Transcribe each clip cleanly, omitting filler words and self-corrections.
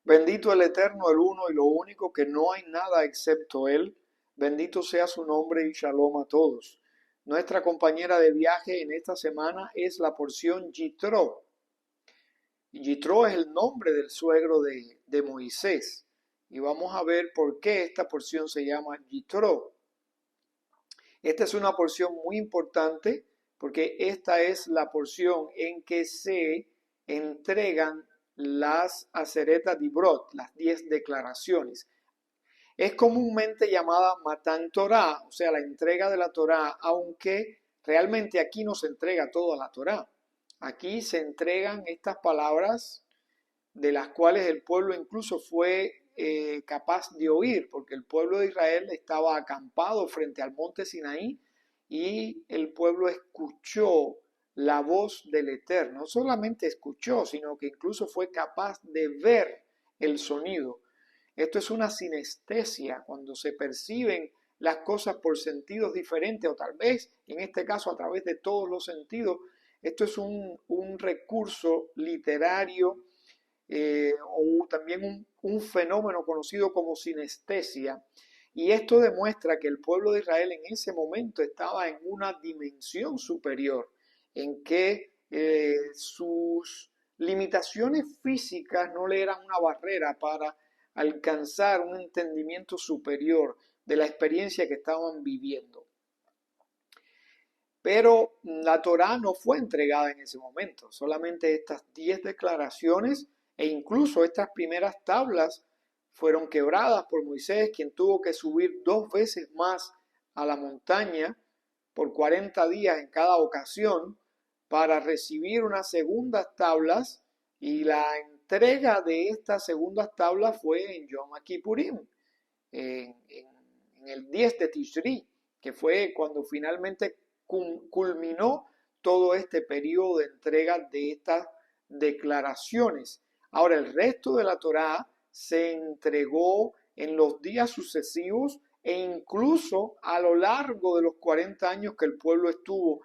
Bendito el Eterno, el uno y lo único, que no hay nada excepto Él. Bendito sea su nombre y shalom a todos. Nuestra compañera de viaje en esta semana es la porción Yitro. Yitro es el nombre del suegro de Moisés. Y vamos a ver por qué esta porción se llama Yitro. Esta es una porción muy importante porque esta es la porción en que se entregan las Aseret Dibrot, las 10 declaraciones. Es comúnmente llamada Matan Torah, o sea, la entrega de la Torah, aunque realmente aquí no se entrega toda la Torah. Aquí se entregan estas palabras de las cuales el pueblo incluso fue capaz de oír, porque el pueblo de Israel estaba acampado frente al monte Sinaí y el pueblo escuchó la voz del Eterno. No solamente escuchó, sino que incluso fue capaz de ver el sonido. Esto es una sinestesia, cuando se perciben las cosas por sentidos diferentes, o tal vez, en este caso, a través de todos los sentidos. Esto es un recurso literario o también un fenómeno conocido como sinestesia. Y esto demuestra que el pueblo de Israel en ese momento estaba en una dimensión superior, en que sus limitaciones físicas no le eran una barrera para alcanzar un entendimiento superior de la experiencia que estaban viviendo. Pero la Torá no fue entregada en ese momento, solamente estas 10 declaraciones e incluso estas primeras tablas fueron quebradas por Moisés, quien tuvo que subir 2 veces más a la montaña por 40 días en cada ocasión para recibir unas segundas tablas, y la entrega de estas segundas tablas fue en Yom Kippurim, en el 10 de Tishri, que fue cuando finalmente culminó todo este periodo de entrega de estas declaraciones. Ahora, el resto de la Torá se entregó en los días sucesivos e incluso a lo largo de los 40 años que el pueblo estuvo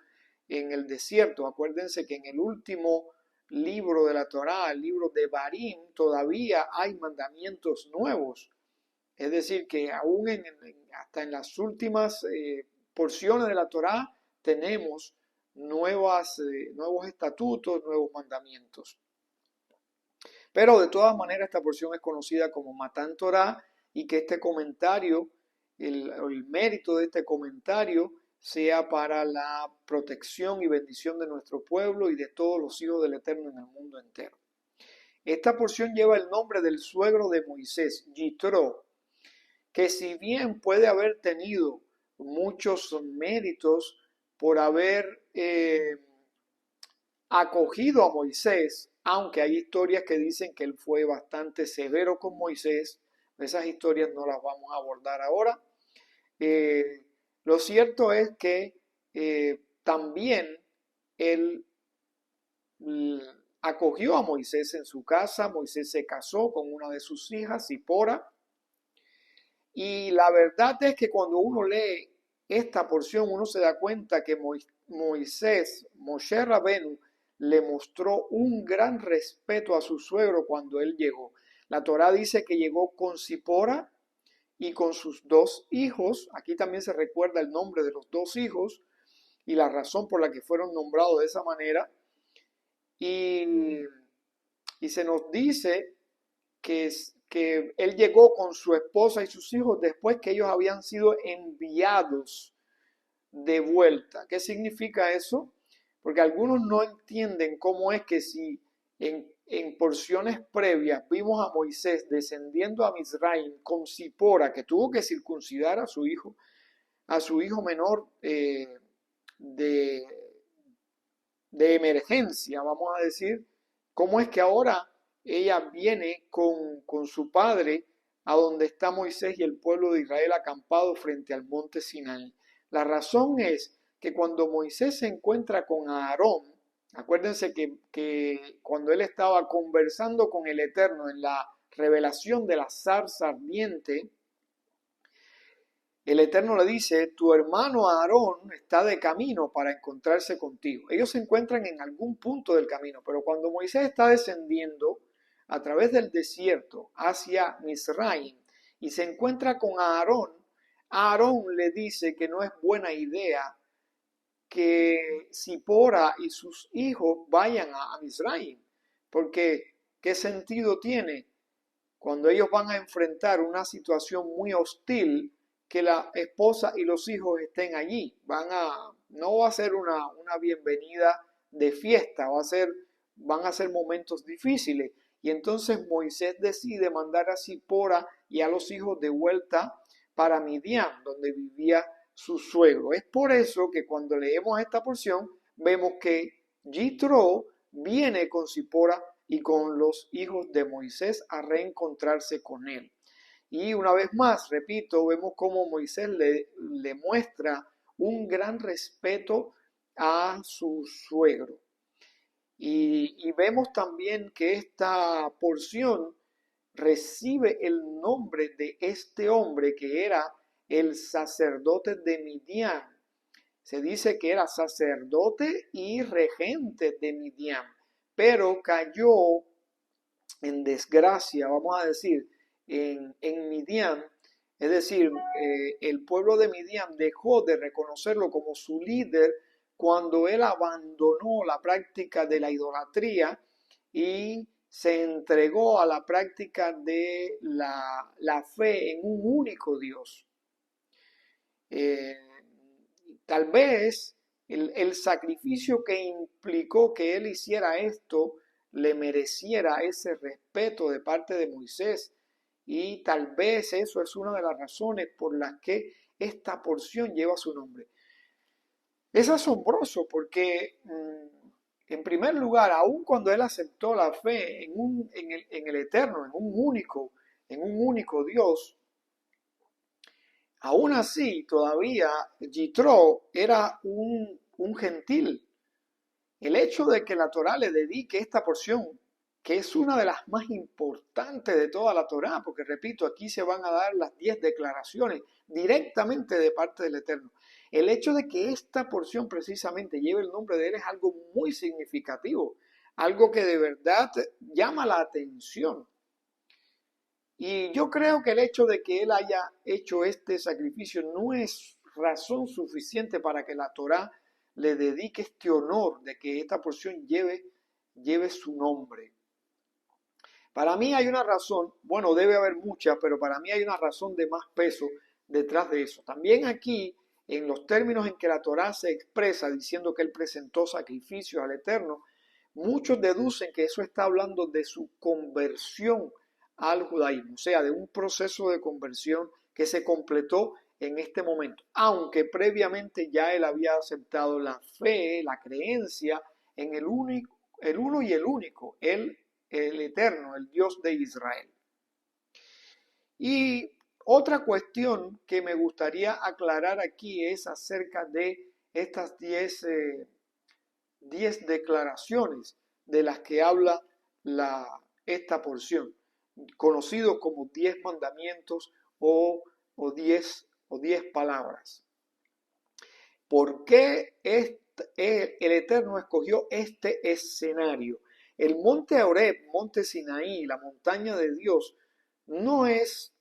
en el desierto. Acuérdense que en el último libro de la Torá, el libro de Barim, todavía hay mandamientos nuevos. Es decir, que aún hasta en las últimas porciones de la Torá tenemos nuevos estatutos, nuevos mandamientos. Pero de todas maneras esta porción es conocida como Matan Torah, y que este comentario, el mérito de este comentario sea para la protección y bendición de nuestro pueblo y de todos los hijos del Eterno en el mundo entero. Esta porción lleva el nombre del suegro de Moisés, Yitro, que si bien puede haber tenido muchos méritos por haber acogido a Moisés, aunque hay historias que dicen que él fue bastante severo con Moisés, esas historias no las vamos a abordar ahora. Lo cierto es que también él acogió a Moisés en su casa. Moisés se casó con una de sus hijas, Zipora, y la verdad es que cuando uno lee esta porción, uno se da cuenta que Moisés, Moshe Rabenu, le mostró un gran respeto a su suegro cuando él llegó. La Torá dice que llegó con Zipora y con sus 2 hijos. Aquí también se recuerda el nombre de los 2 hijos y la razón por la que fueron nombrados de esa manera. Y se nos dice que él llegó con su esposa y sus hijos después que ellos habían sido enviados de vuelta. ¿Qué significa eso? Porque algunos no entienden cómo es que si en porciones previas vimos a Moisés descendiendo a Misraim con Zipora, que tuvo que circuncidar a su hijo menor de emergencia, vamos a decir, cómo es que ahora ella viene con su padre a donde está Moisés y el pueblo de Israel acampado frente al monte Sinaí. La razón es que cuando Moisés se encuentra con Aarón, acuérdense que cuando él estaba conversando con el Eterno en la revelación de la zarza ardiente, el Eterno le dice: tu hermano Aarón está de camino para encontrarse contigo. Ellos se encuentran en algún punto del camino, pero cuando Moisés está descendiendo a través del desierto hacia Misraim y se encuentra con Aarón, Aarón le dice que no es buena idea que Zipora y sus hijos vayan a Misraim, porque ¿qué sentido tiene cuando ellos van a enfrentar una situación muy hostil que la esposa y los hijos estén allí? No va a ser una bienvenida de fiesta, van a ser momentos difíciles. Y entonces Moisés decide mandar a Zipora y a los hijos de vuelta para Midian, donde vivía su suegro. Es por eso que cuando leemos esta porción vemos que Jitro viene con Zipora y con los hijos de Moisés a reencontrarse con él. Y una vez más, repito, vemos cómo Moisés le muestra un gran respeto a su suegro. Y vemos también que esta porción recibe el nombre de este hombre que era el sacerdote de Midian. Se dice que era sacerdote y regente de Midian, pero cayó en desgracia, vamos a decir, en Midian. Es decir, el pueblo de Midian dejó de reconocerlo como su líder cuando él abandonó la práctica de la idolatría y se entregó a la práctica de la fe en un único Dios. Tal vez el sacrificio que implicó que él hiciera esto le mereciera ese respeto de parte de Moisés, y tal vez eso es una de las razones por las que esta porción lleva su nombre. Es asombroso porque, en primer lugar, aun cuando él aceptó la fe en el Eterno, en un único Dios, aún así todavía Jitro era un gentil. El hecho de que la Torá le dedique esta porción, que es una de las más importantes de toda la Torá, porque repito, aquí se van a dar las 10 declaraciones directamente de parte del Eterno. El hecho de que esta porción precisamente lleve el nombre de él es algo muy significativo, algo que de verdad llama la atención. Y yo creo que el hecho de que él haya hecho este sacrificio no es razón suficiente para que la Torá le dedique este honor de que esta porción lleve su nombre. Para mí hay una razón, bueno, debe haber muchas, pero para mí hay una razón de más peso detrás de eso. También aquí, en los términos en que la Torá se expresa diciendo que él presentó sacrificios al Eterno, muchos deducen que eso está hablando de su conversión al judaísmo, o sea, de un proceso de conversión que se completó en este momento, aunque previamente ya él había aceptado la fe, la creencia en el uno y el único, el Eterno, el Dios de Israel. Y otra cuestión que me gustaría aclarar aquí es acerca de estas 10 declaraciones de las que habla esta porción, conocidos como 10 mandamientos o 10 palabras. ¿Por qué el Eterno escogió este escenario? El monte Horeb, monte Sinaí, la montaña de Dios, no es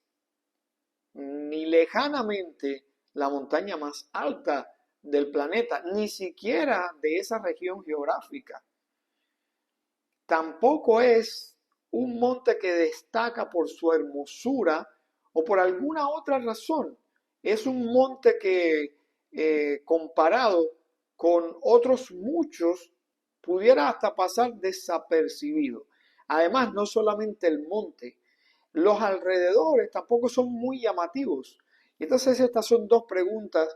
ni lejanamente la montaña más alta del planeta, ni siquiera de esa región geográfica. Tampoco es un monte que destaca por su hermosura o por alguna otra razón. Es un monte que, comparado con otros muchos, pudiera hasta pasar desapercibido. Además, no solamente el monte, los alrededores tampoco son muy llamativos. Entonces, estas son dos preguntas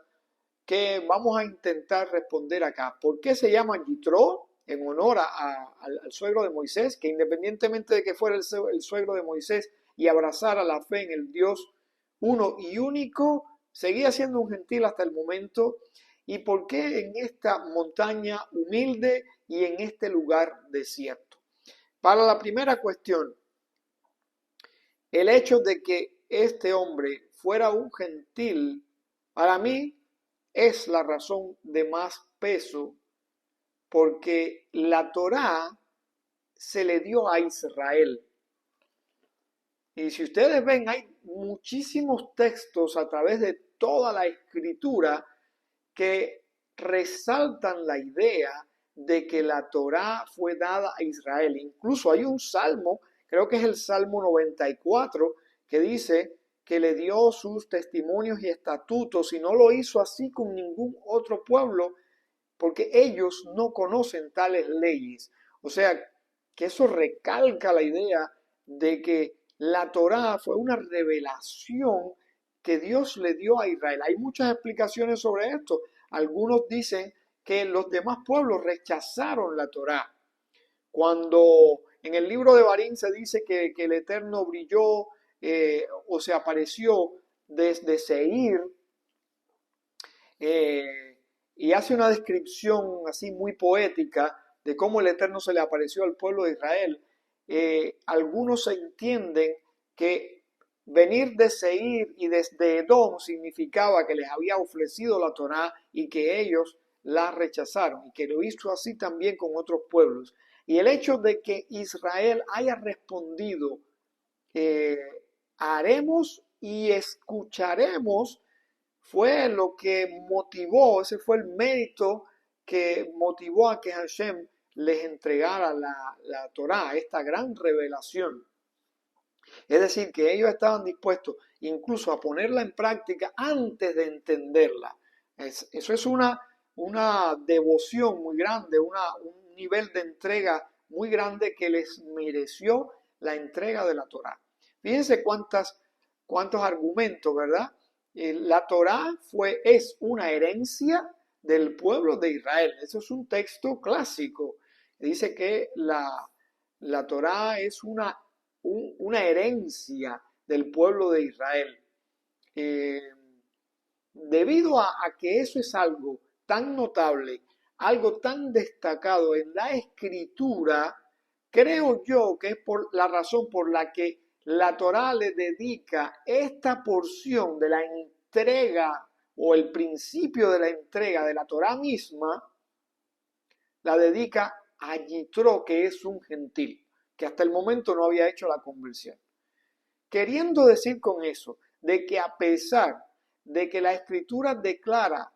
que vamos a intentar responder acá. ¿Por qué se llama Yitro? En honor al suegro de Moisés, que independientemente de que fuera el suegro de Moisés y abrazara la fe en el Dios uno y único, seguía siendo un gentil hasta el momento. ¿Y por qué en esta montaña humilde y en este lugar desierto? Para la primera cuestión, el hecho de que este hombre fuera un gentil, para mí es la razón de más peso, porque la Torá se le dio a Israel. Y si ustedes ven, hay muchísimos textos a través de toda la escritura que resaltan la idea de que la Torá fue dada a Israel. Incluso hay un salmo, creo que es el Salmo 94, que dice que le dio sus testimonios y estatutos y no lo hizo así con ningún otro pueblo porque ellos no conocen tales leyes. O sea, que eso recalca la idea de que la Torá fue una revelación que Dios le dio a Israel. Hay muchas explicaciones sobre esto. Algunos dicen que los demás pueblos rechazaron la Torá. Cuando en el libro de Barín se dice que el Eterno brilló o se apareció desde Seir, y hace una descripción así muy poética de cómo el Eterno se le apareció al pueblo de Israel. Algunos entienden que venir de Seir y desde Edom significaba que les había ofrecido la Torá y que ellos la rechazaron y que lo hizo así también con otros pueblos. Y el hecho de que Israel haya respondido, eh, haremos y escucharemos, fue lo que motivó, ese fue el mérito que motivó a que Hashem les entregara la Torá, esta gran revelación. Es decir, que ellos estaban dispuestos incluso a ponerla en práctica antes de entenderla. Eso es una devoción muy grande, un nivel de entrega muy grande que les mereció la entrega de la Torá. Fíjense cuántos argumentos, ¿verdad? La Torá es una herencia del pueblo de Israel. Eso es un texto clásico. Dice que la Torá es una herencia del pueblo de Israel. Eh, Debido a que eso es algo tan notable, algo tan destacado en la escritura, creo yo que es por la razón por la que la Torá le dedica esta porción de la entrega o el principio de la entrega de la Torá misma, la dedica a Yitro, que es un gentil, que hasta el momento no había hecho la conversión. Queriendo decir con eso, de que a pesar de que la escritura declara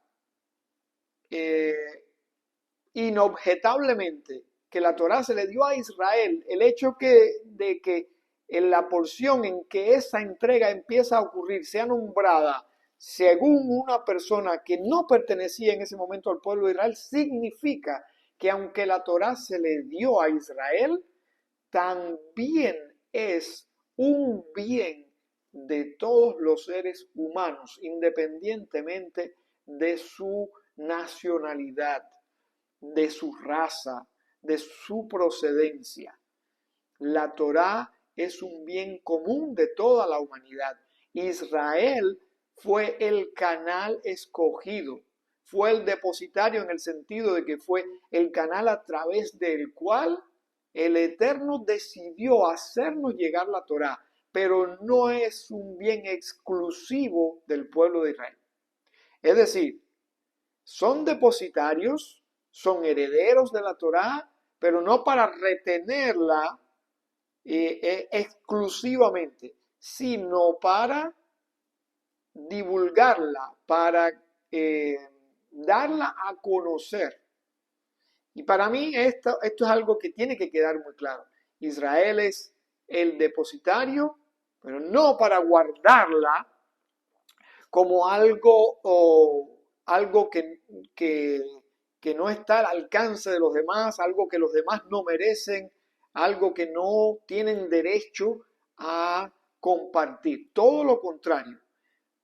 inobjetablemente que la Torá se le dio a Israel, el hecho de que en la porción en que esa entrega empieza a ocurrir sea nombrada según una persona que no pertenecía en ese momento al pueblo de Israel, significa que aunque la Torá se le dio a Israel, también es un bien de todos los seres humanos, independientemente de su nacionalidad, de su raza, de su procedencia. La Torá es un bien común de toda la humanidad. Israel fue el canal escogido, fue el depositario en el sentido de que fue el canal a través del cual el Eterno decidió hacernos llegar la Torá, pero no es un bien exclusivo del pueblo de Israel. Es decir, son depositarios, son herederos de la Torá, pero no para retenerla exclusivamente, sino para divulgarla, para darla a conocer. Y para mí esto es algo que tiene que quedar muy claro. Israel es el depositario, pero no para guardarla como algo que no está al alcance de los demás, algo que los demás no merecen, algo que no tienen derecho a compartir. Todo lo contrario,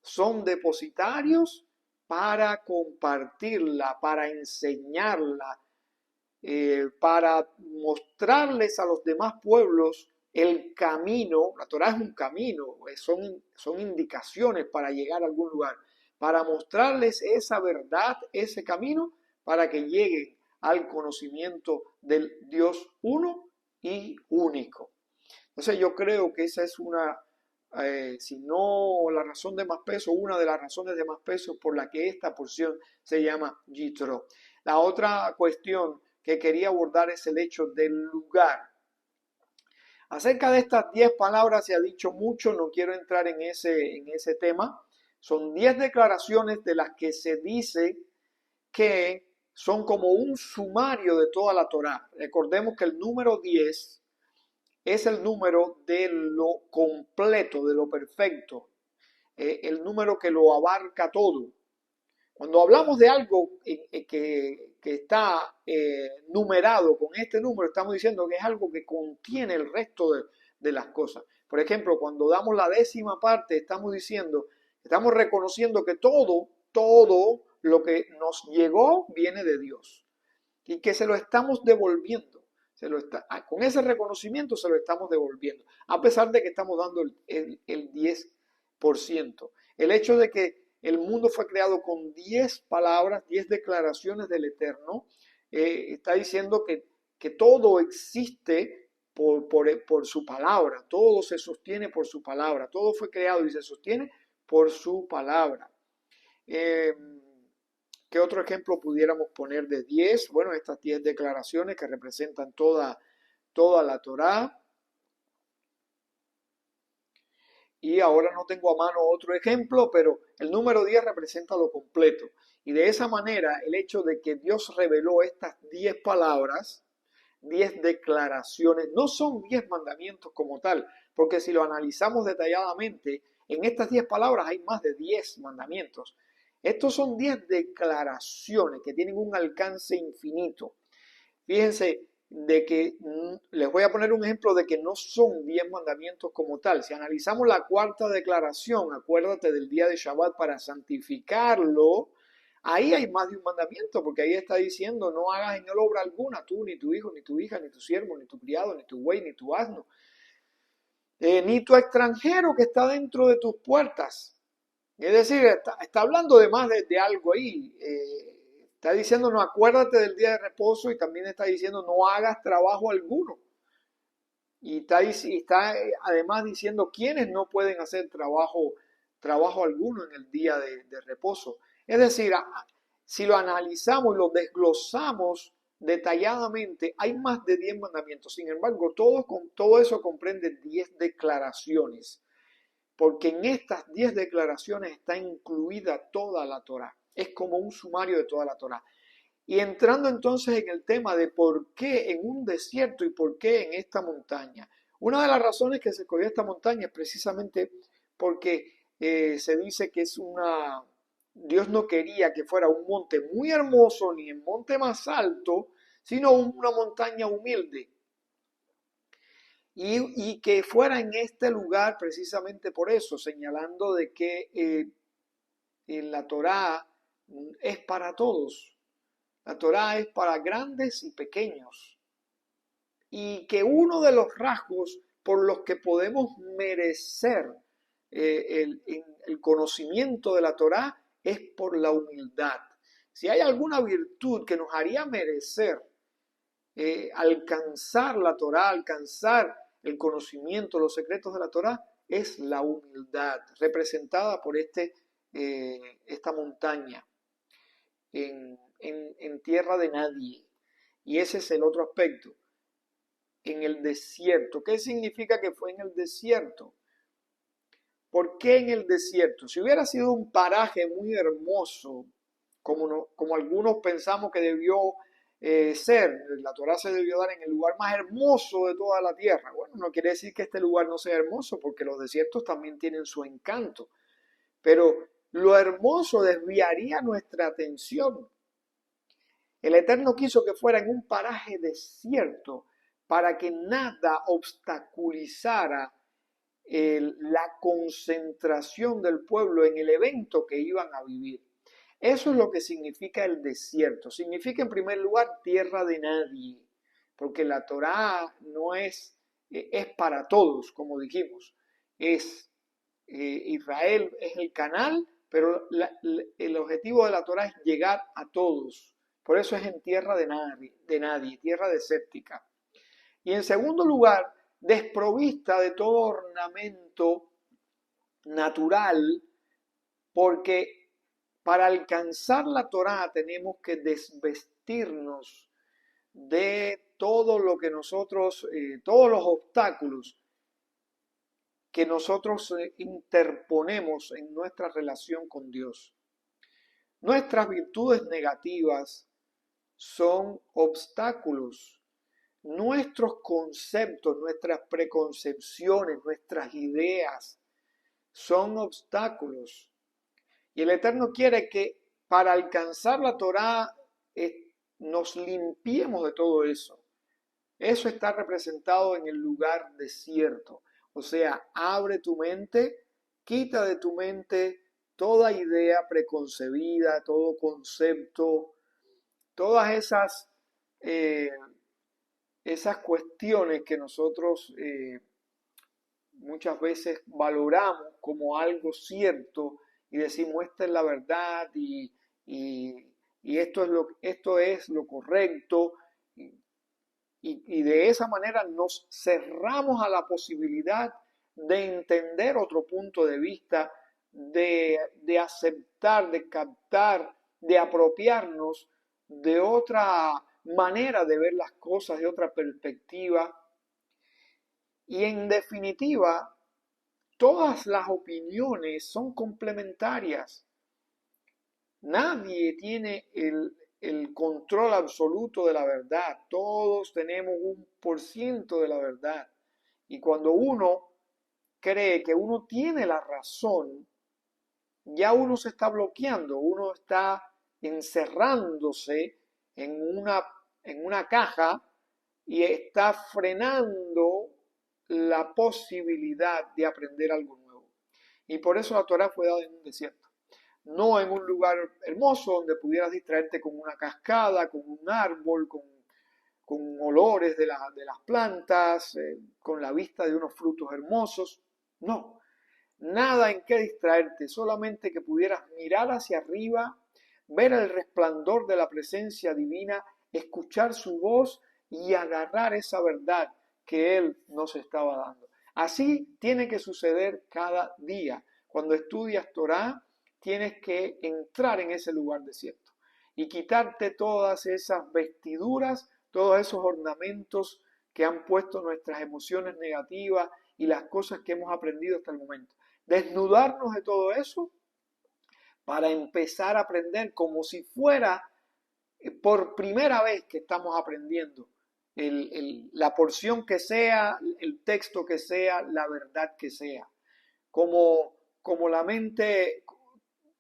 son depositarios para compartirla, para enseñarla, para mostrarles a los demás pueblos el camino. La Torá es un camino, son indicaciones para llegar a algún lugar, para mostrarles esa verdad, ese camino, para que lleguen al conocimiento del Dios uno y único. Entonces yo creo que esa es si no la razón de más peso, una de las razones de más peso por la que esta porción se llama Yitro. La otra cuestión que quería abordar es el hecho del lugar. Acerca de estas 10 palabras se ha dicho mucho, no quiero entrar en ese tema. Son 10 declaraciones de las que se dice que son como un sumario de toda la Torá. Recordemos que el número 10 es el número de lo completo, de lo perfecto, el número que lo abarca todo. Cuando hablamos de algo que está numerado con este número, estamos diciendo que es algo que contiene el resto de las cosas. Por ejemplo, cuando damos la 10ª parte, estamos diciendo, estamos reconociendo que todo lo que nos llegó viene de Dios y que se lo estamos devolviendo. Con ese reconocimiento se lo estamos devolviendo, a pesar de que estamos dando el 10%. El hecho de que el mundo fue creado con 10 palabras, 10 declaraciones del Eterno, está diciendo que todo existe por su palabra, todo se sostiene por su palabra, todo fue creado y se sostiene por su palabra. ¿Qué otro ejemplo pudiéramos poner de 10? Bueno, estas 10 declaraciones que representan toda la Torá. Y ahora no tengo a mano otro ejemplo, pero el número 10 representa lo completo. Y de esa manera, el hecho de que Dios reveló estas 10 palabras, 10 declaraciones, no son 10 mandamientos como tal, porque si lo analizamos detalladamente, en estas 10 palabras hay más de 10 mandamientos. Estos son 10 declaraciones que tienen un alcance infinito. Fíjense de que les voy a poner un ejemplo de que no son 10 mandamientos como tal. Si analizamos la 4ª declaración, acuérdate del día de Shabbat para santificarlo, ahí hay más de un mandamiento, porque ahí está diciendo no hagas en él obra alguna, tú, ni tu hijo, ni tu hija, ni tu siervo, ni tu criado, ni tu buey, ni tu asno, ni tu extranjero que está dentro de tus puertas. Es decir, está hablando de más de algo ahí. Está diciendo no acuérdate del día de reposo y también está diciendo no hagas trabajo alguno. Y está además diciendo quiénes no pueden hacer trabajo alguno en el día de reposo. Es decir, si lo analizamos y lo desglosamos detalladamente, hay más de 10 mandamientos. Sin embargo, todo eso comprende 10 declaraciones. Porque en estas 10 declaraciones está incluida toda la Torá. Es como un sumario de toda la Torá. Y entrando entonces en el tema de por qué en un desierto y por qué en esta montaña. Una de las razones que se escogió esta montaña es precisamente porque se dice que Dios no quería que fuera un monte muy hermoso ni el monte más alto, sino una montaña humilde. Y que fuera en este lugar precisamente por eso, señalando de que la Torá es para todos. La Torá es para grandes y pequeños. Y que uno de los rasgos por los que podemos merecer el conocimiento de la Torá es por la humildad. Si hay alguna virtud que nos haría merecer alcanzar la Torá, alcanzar el conocimiento, los secretos de la Torá, es la humildad, representada por esta montaña en tierra de nadie. Y ese es el otro aspecto. En el desierto. ¿Qué significa que fue en el desierto? ¿Por qué en el desierto? Si hubiera sido un paraje muy hermoso, como algunos pensamos que debió ser, la Torá se debió dar en el lugar más hermoso de toda la tierra. Bueno, no quiere decir que este lugar no sea hermoso, porque los desiertos también tienen su encanto. Pero lo hermoso desviaría nuestra atención. El Eterno quiso que fuera en un paraje desierto para que nada obstaculizara la concentración del pueblo en el evento que iban a vivir. Eso es lo que significa el desierto. Significa en primer lugar tierra de nadie, porque la Torá no es para todos, como dijimos. Israel es el canal, pero el objetivo de la Torá es llegar a todos. Por eso es en tierra de nadie, tierra desértica. Y en segundo lugar, desprovista de todo ornamento natural, porque para alcanzar la Torá tenemos que desvestirnos de todo lo que nosotros, todos los obstáculos que nosotros interponemos en nuestra relación con Dios. Nuestras virtudes negativas son obstáculos. Nuestros conceptos, nuestras preconcepciones, nuestras ideas son obstáculos. Y el Eterno quiere que para alcanzar la Torá nos limpiemos de todo eso. Eso está representado en el lugar desierto. O sea, abre tu mente, quita de tu mente toda idea preconcebida, todo concepto, todas esas cuestiones que nosotros muchas veces valoramos como algo cierto y decimos esta es la verdad y esto es lo correcto y de esa manera nos cerramos a la posibilidad de entender otro punto de vista, de aceptar, de captar, de apropiarnos de otra manera de ver las cosas, de otra perspectiva. Y en definitiva, todas las opiniones son complementarias. Nadie tiene el control absoluto de la verdad. Todos tenemos 1% de la verdad. Y cuando uno cree que uno tiene la razón, ya uno se está bloqueando, uno está encerrándose en una caja y está frenando la posibilidad de aprender algo nuevo. Y por eso la Torá fue dada en un desierto, no en un lugar hermoso donde pudieras distraerte con una cascada, con un árbol, con olores de las plantas, con la vista de unos frutos hermosos. No, nada en qué distraerte, solamente que pudieras mirar hacia arriba, ver el resplandor de la presencia divina, escuchar su voz y agarrar esa verdad que Él nos estaba dando. Así tiene que suceder cada día. Cuando estudias Torá, tienes que entrar en ese lugar desierto y quitarte todas esas vestiduras, todos esos ornamentos que han puesto nuestras emociones negativas y las cosas que hemos aprendido hasta el momento. Desnudarnos de todo eso para empezar a aprender como si fuera por primera vez que estamos aprendiendo la porción que sea, el texto que sea, la verdad que sea. Como la mente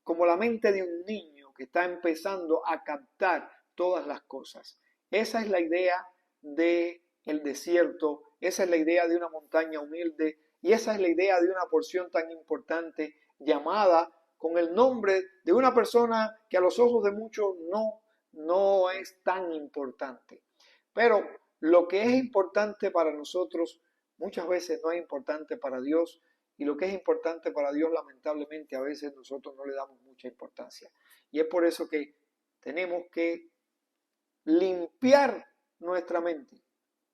de un niño que está empezando a captar todas las cosas. Esa es la idea del desierto, esa es la idea de una montaña humilde y esa es la idea de una porción tan importante llamada con el nombre de una persona que a los ojos de muchos no es tan importante. Pero lo que es importante para nosotros muchas veces no es importante para Dios y lo que es importante para Dios lamentablemente a veces nosotros no le damos mucha importancia. Y es por eso que tenemos que limpiar nuestra mente,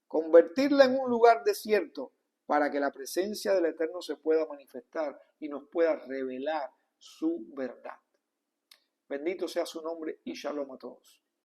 convertirla en un lugar desierto para que la presencia del Eterno se pueda manifestar y nos pueda revelar su verdad. Bendito sea su nombre y shalom a todos.